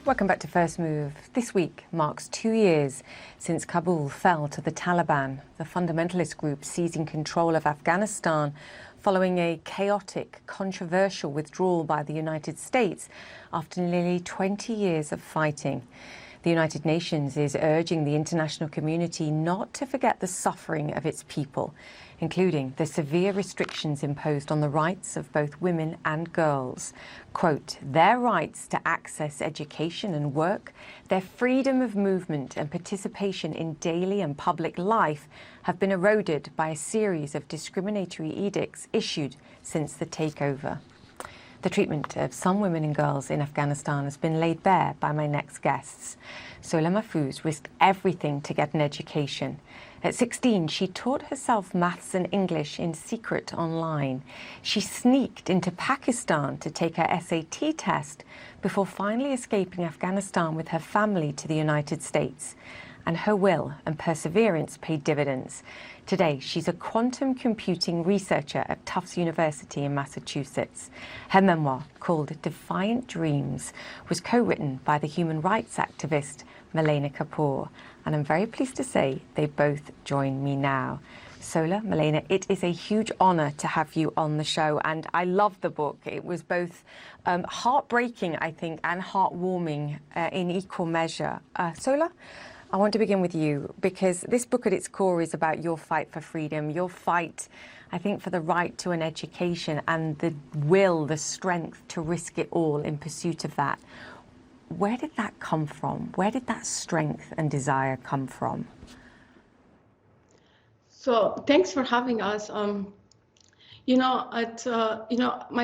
Welcome back to First Move. This week marks 2 years since Kabul fell to the Taliban, the fundamentalist group seizing control of Afghanistan following a chaotic, controversial withdrawal by the United States after nearly 20 years of fighting. The United Nations is urging the international community not to forget the suffering of its people, including the severe restrictions imposed on the rights of both women and girls. Quote, their rights to access education and work, their freedom of movement and participation in daily and public life have been eroded by a series of discriminatory edicts issued since the takeover. The treatment of some women and girls in Afghanistan has been laid bare by my next guests. Sola Mahfouz risked everything to get an education. At 16, she taught herself maths and English in secret online. She sneaked into Pakistan to take her SAT test before finally escaping Afghanistan with her family to the United States. And her will and perseverance paid dividends. Today, she's a quantum computing researcher at Tufts University in Massachusetts. Her memoir, called Defiant Dreams, was co-written by the human rights activist Malaina Kapoor. And I'm very pleased to say they both join me now. Sola, Malaina, it is a huge honor to have you on the show, and I love the book. It was both heartbreaking, I think, and heartwarming in equal measure. Sola, I want to begin with you, because this book at its core is about your fight for freedom, your fight, I think, for the right to an education and the will, the strength to risk it all in pursuit of that. Where did that come from? Where did that strength and desire come from? So thanks for having us. My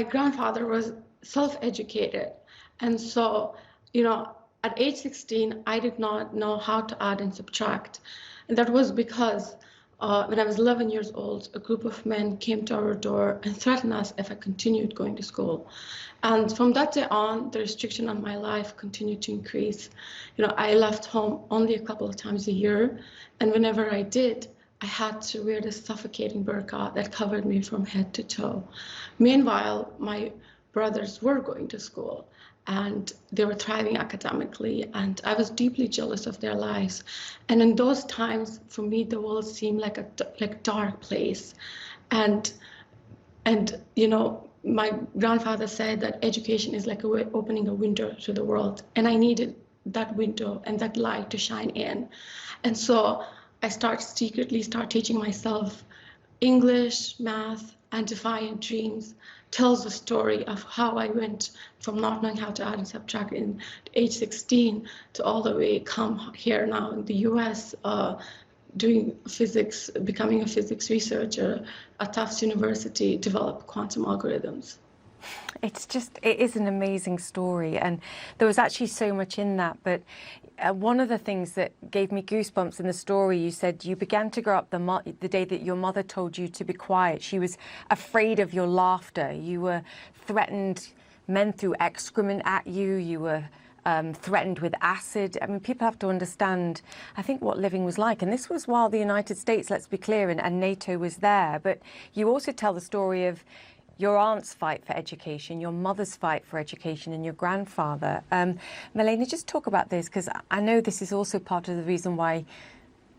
grandfather was self-educated. And so, at age 16, I did not know how to add and subtract. And that was because when I was 11 years old, a group of men came to our door and threatened us if I continued going to school. And from that day on, the restriction on my life continued to increase. I left home only a couple of times a year. And whenever I did, I had to wear this suffocating burqa that covered me from head to toe. Meanwhile, my brothers were going to school and they were thriving academically, and I was deeply jealous of their lives. And in those times, for me, the world seemed like a dark place. And my grandfather said that education is like opening a window to the world, and I needed that window and that light to shine in. And so I secretly start teaching myself English, math, and Defiant Dreams tells the story of how I went from not knowing how to add and subtract in age 16 to all the way come here now in the US, doing physics, becoming a physics researcher at Tufts University, develop quantum algorithms. It is an amazing story, and there was actually so much in that. But one of the things that gave me goosebumps in the story, you said you began to grow up the day that your mother told you to be quiet. She was afraid of your laughter. You were threatened, men threw excrement at you. You were threatened with acid. I mean, people have to understand, I think, what living was like. And this was while the United States, let's be clear, and NATO was there. But you also tell the story of your aunt's fight for education, your mother's fight for education, and your grandfather. Malaina, just talk about this, because I know this is also part of the reason why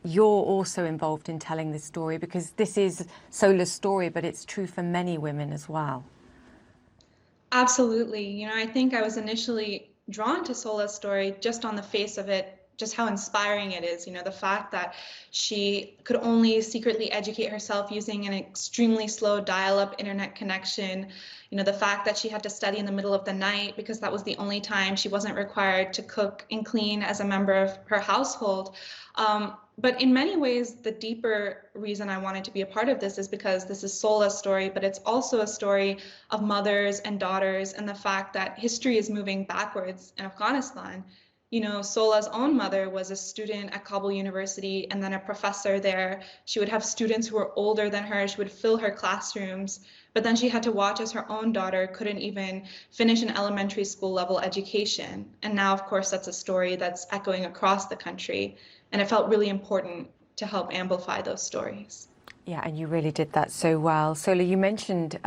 you're also involved in telling this story, because this is Sola's story, but it's true for many women as well. Absolutely. I think I was initially drawn to Sola's story just on the face of it, just how inspiring it is, the fact that she could only secretly educate herself using an extremely slow dial-up internet connection, the fact that she had to study in the middle of the night because that was the only time she wasn't required to cook and clean as a member of her household. But in many ways, the deeper reason I wanted to be a part of this is because this is Sola's story, but it's also a story of mothers and daughters, and the fact that history is moving backwards in Afghanistan. Sola's own mother was a student at Kabul University and then a professor there. She would have students who were older than her. She would fill her classrooms, but then she had to watch as her own daughter couldn't even finish an elementary school level education. And now, of course, that's a story that's echoing across the country. And it felt really important to help amplify those stories. Yeah, and you really did that so well. Sola, you mentioned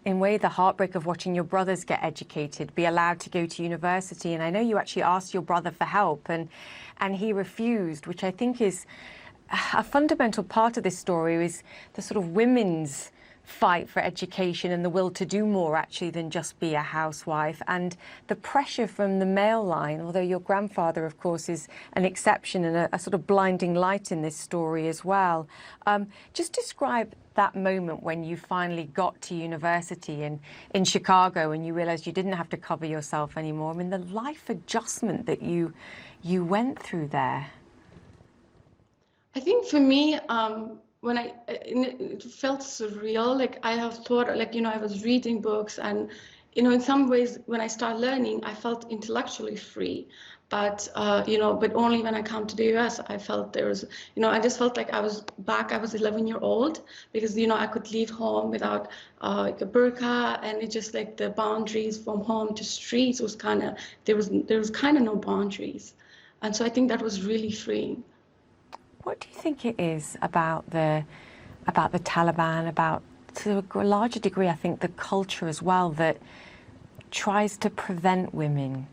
in a way, the heartbreak of watching your brothers get educated, be allowed to go to university. And I know you actually asked your brother for help, and he refused, which I think is a fundamental part of this story, is the sort of women's fight for education and the will to do more actually than just be a housewife, and the pressure from the male line, although your grandfather of course is an exception and a sort of blinding light in this story as well. Just describe that moment when you finally got to university in Chicago and you realized you didn't have to cover yourself anymore. I mean, the life adjustment that you went through there. I think for me, when it felt surreal. Like I have thought, like, you know, I was reading books, and, you know, in some ways when I started learning, I felt intellectually free. But, you know, but only when I come to the US, I felt there was, you know, I just felt like I was back, I was 11-year-old, because, you know, I could leave home without like a burqa, and it just like the boundaries from home to streets was kind of, there was kind of no boundaries. And so I think that was really freeing. What do you think it is about the Taliban, about, to a larger degree, I think, the culture as well, that tries to prevent women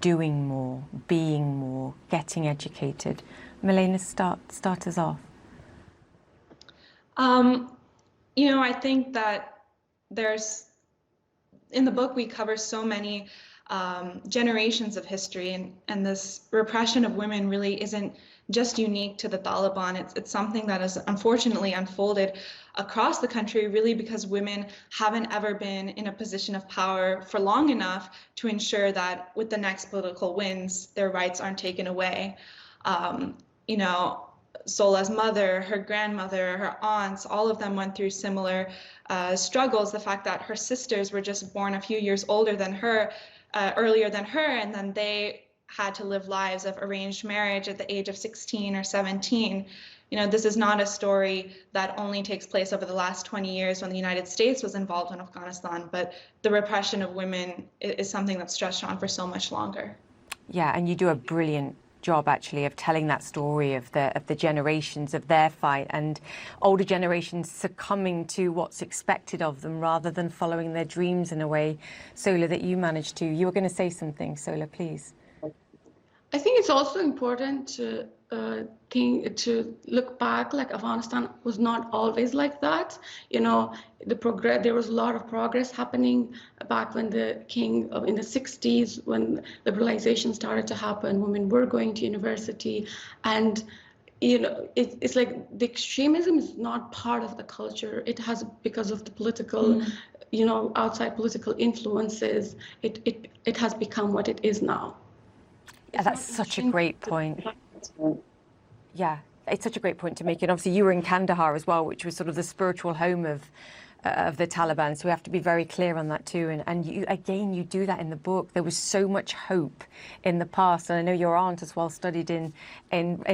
doing more, being more, getting educated? Malaina, start us off. You know, I think that in the book we cover so many generations of history, and this repression of women really isn't just unique to the Taliban. It's something that has unfortunately unfolded across the country, really because women haven't ever been in a position of power for long enough to ensure that with the next political wins, their rights aren't taken away. You know, Sola's mother, her grandmother, her aunts, all of them went through similar struggles. The fact that her sisters were just born a few years older than her, earlier than her, and then they had to live lives of arranged marriage at the age of 16 or 17. You know, this is not a story that only takes place over the last 20 years when the United States was involved in Afghanistan, but the repression of women is something that's stretched on for so much longer. Yeah, and you do a brilliant job actually of telling that story of the generations of their fight, and older generations succumbing to what's expected of them rather than following their dreams in a way, Sola, that you managed to. You were going to say something, Sola, please. I think it's also important to look back. Like, Afghanistan was not always like that. You know, there was a lot of progress happening back when the king in the 60s, when liberalization started to happen. Women were going to university, and, you know, it's like the extremism is not part of the culture. It has, because of the political, you know, outside political influences, it has become what it is now. Yeah, that's such a great point. Yeah, it's such a great point to make. And obviously you were in Kandahar as well, which was sort of the spiritual home of the Taliban. So we have to be very clear on that too. And you do that in the book. There was so much hope in the past. And I know your aunt as well studied in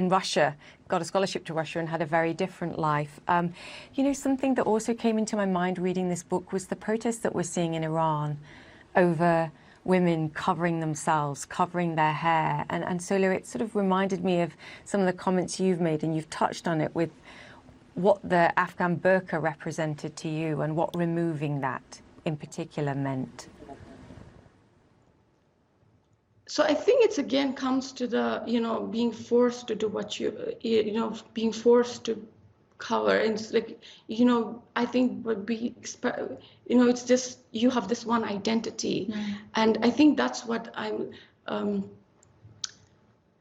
Russia, got a scholarship to Russia, and had a very different life. You know, something that also came into my mind reading this book was the protests that we're seeing in Iran over women covering themselves, covering their hair. And Sola, it sort of reminded me of some of the comments you've made, and you've touched on it with what the Afghan burqa represented to you and what removing that in particular meant. So I think it's, again, comes to the, you know, being forced to do what you know, being forced to cover. And it's like, you know, I think you know, it's just, you have this one identity. And I think that's what I'm,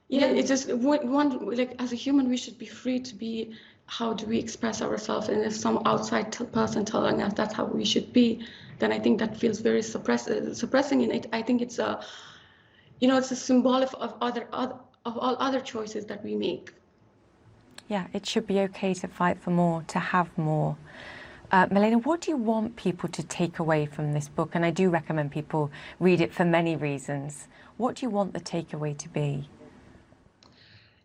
it's just one, like, as a human, we should be free to be, how do we express ourselves? And if some outside person telling us that's how we should be, then I think that feels very suppressing. And I think it's a, you know, it's a symbol of all other choices that we make. Yeah, it should be okay to fight for more, to have more. Malaina, what do you want people to take away from this book? And I do recommend people read it for many reasons. What do you want the takeaway to be?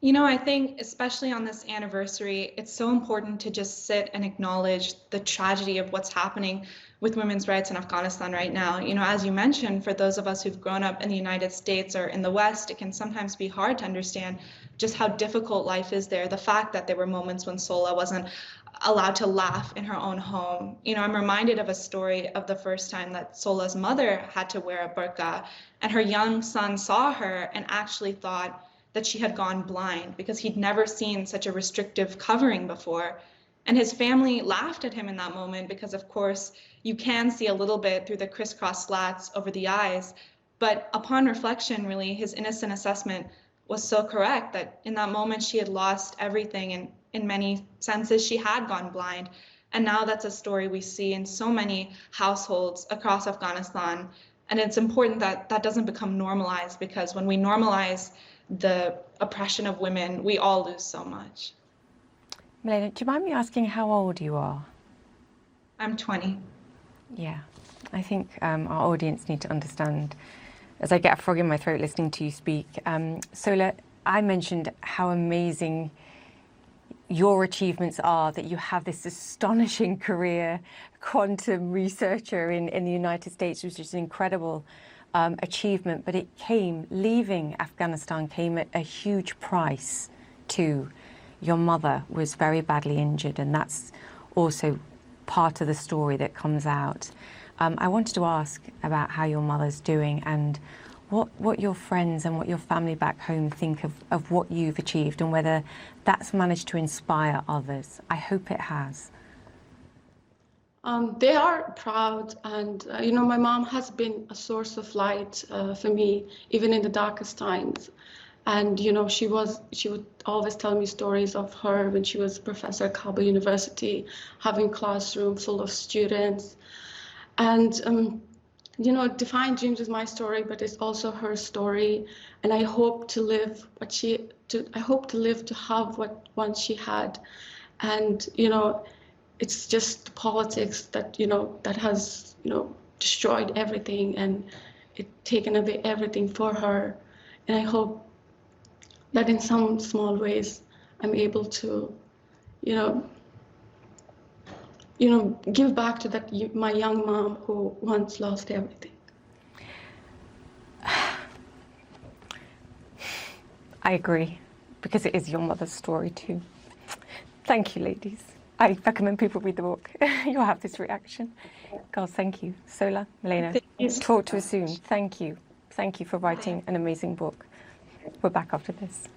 You know, I think especially on this anniversary, it's so important to just sit and acknowledge the tragedy of what's happening with women's rights in Afghanistan right now. You know, as you mentioned, for those of us who've grown up in the United States or in the West, it can sometimes be hard to understand just how difficult life is there. The fact that there were moments when Sola wasn't allowed to laugh in her own home. You know, I'm reminded of a story of the first time that Sola's mother had to wear a burqa, and her young son saw her and actually thought that she had gone blind because he'd never seen such a restrictive covering before. And his family laughed at him in that moment because, of course, you can see a little bit through the crisscross slats over the eyes. But upon reflection, really, his innocent assessment was so correct that in that moment she had lost everything, and in many senses she had gone blind. And now that's a story we see in so many households across Afghanistan. And it's important that that doesn't become normalized, because when we normalize the oppression of women, we all lose so much. Malaina, do you mind me asking how old you are? I'm 20. Yeah, I think our audience need to understand, as I get a frog in my throat listening to you speak. Sola, I mentioned how amazing your achievements are, that you have this astonishing career, quantum researcher in the United States, which is an incredible achievement, but it came, leaving Afghanistan came at a huge price too. Your mother was very badly injured, and that's also part of the story that comes out. I wanted to ask about how your mother's doing and what your friends and what your family back home think of what you've achieved, and whether that's managed to inspire others. I hope it has. They are proud, and you know, my mom has been a source of light for me, even in the darkest times. And you know, she would always tell me stories of her when she was a professor at Kabul University, having a classroom full of students. And you know, Defiant Dreams is my story, but it's also her story. And I hope to live to have what once she had. And you know, it's just politics that, you know, that has, you know, destroyed everything, and it taken away everything for her. And I hope that in some small ways I'm able to, you know, give back to that my young mom who once lost everything. I agree, because it is your mother's story too. Thank you, ladies. I recommend people read the book. You'll have this reaction. Girls, thank you. Sola, Malaina, talk to us soon. Thank you. Thank you for writing an amazing book. We're back after this.